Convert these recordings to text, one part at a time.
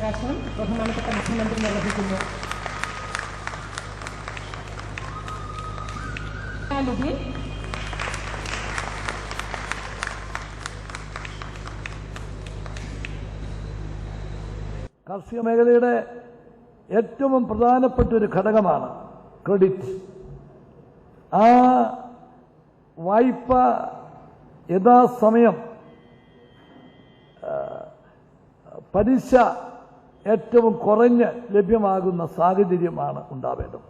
പ്രകാശനം ബഹുമാനപ്പെട്ട മുഖ്യമന്ത്രി നിർവഹിക്കുന്നു. കാർഷിക മേഖലയുടെ ഏറ്റവും പ്രധാനപ്പെട്ട ഒരു ഘടകമാണ് ക്രെഡിറ്റ്. ആ വായ്പ യഥാസമയം പലിശ ഏറ്റവും കുറഞ്ഞ് ലഭ്യമാകുന്ന സാഹചര്യമാണ് ഉണ്ടാവേണ്ടത്.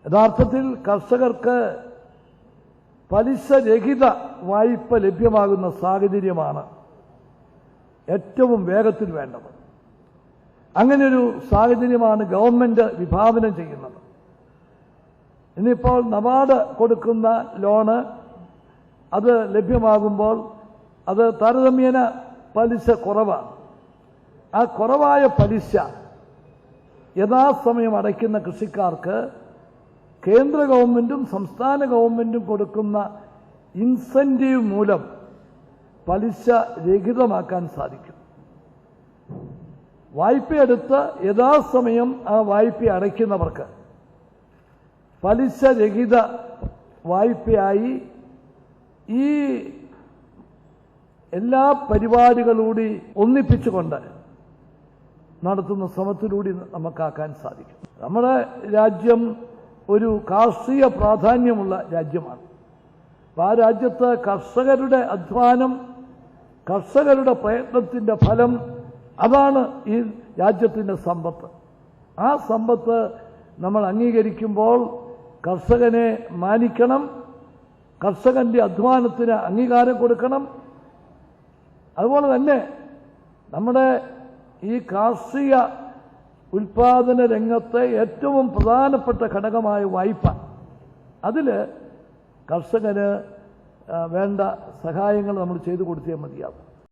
യഥാർത്ഥത്തിൽ കർഷകർക്ക് പലിശരഹിത വായ്പ ലഭ്യമാകുന്ന സാഹചര്യമാണ് ഏറ്റവും വേഗത്തിൽ വേണ്ടത്. അങ്ങനെയൊരു സാഹചര്യമാണ് ഗവൺമെന്റ് വിഭാവനം ചെയ്യുന്നത്. ഇന്നിപ്പോൾ നബാർഡ് കൊടുക്കുന്ന ലോണ് അത് ലഭ്യമാകുമ്പോൾ അത് താരതമ്യേന പലിശ കുറവാണ്. ആ കുറവായ പലിശ യഥാസമയം അടയ്ക്കുന്ന കൃഷിക്കാർക്ക് കേന്ദ്ര ഗവൺമെന്റും സംസ്ഥാന ഗവൺമെന്റും കൊടുക്കുന്ന ഇൻസെന്റീവ് മൂലം പലിശ രഹിതമാക്കാൻ സാധിക്കും. വായ്പയെടുത്ത് യഥാസമയം ആ വായ്പ അടയ്ക്കുന്നവർക്ക് പലിശ രഹിത വായ്പയായി ഈ എല്ലാ പരിപാടികളൂടി ഒന്നിപ്പിച്ചുകൊണ്ട് നടത്തുന്ന ശ്രമത്തിലൂടെ നമുക്കാക്കാൻ സാധിക്കും. നമ്മുടെ രാജ്യം ഒരു കാർഷിക പ്രാധാന്യമുള്ള രാജ്യമാണ്. ആ രാജ്യത്ത് കർഷകരുടെ അധ്വാനം, കർഷകരുടെ പ്രയത്നത്തിന്റെ ഫലം, അതാണ് ഈ രാജ്യത്തിന്റെ സമ്പത്ത്. ആ സമ്പത്ത് നമ്മൾ അംഗീകരിക്കുമ്പോൾ കർഷകനെ മാനിക്കണം, കർഷകന്റെ അധ്വാനത്തിന് അംഗീകാരം കൊടുക്കണം. അതുപോലെ തന്നെ നമ്മുടെ ഈ കാർഷിക ഉൽപാദന രംഗത്തെ ഏറ്റവും പ്രധാനപ്പെട്ട ഘടകമായ വായ്പ, അതിൽ കർഷകന് വേണ്ട സഹായങ്ങൾ നമ്മൾ ചെയ്തു കൊടുത്തേ മതിയാകും.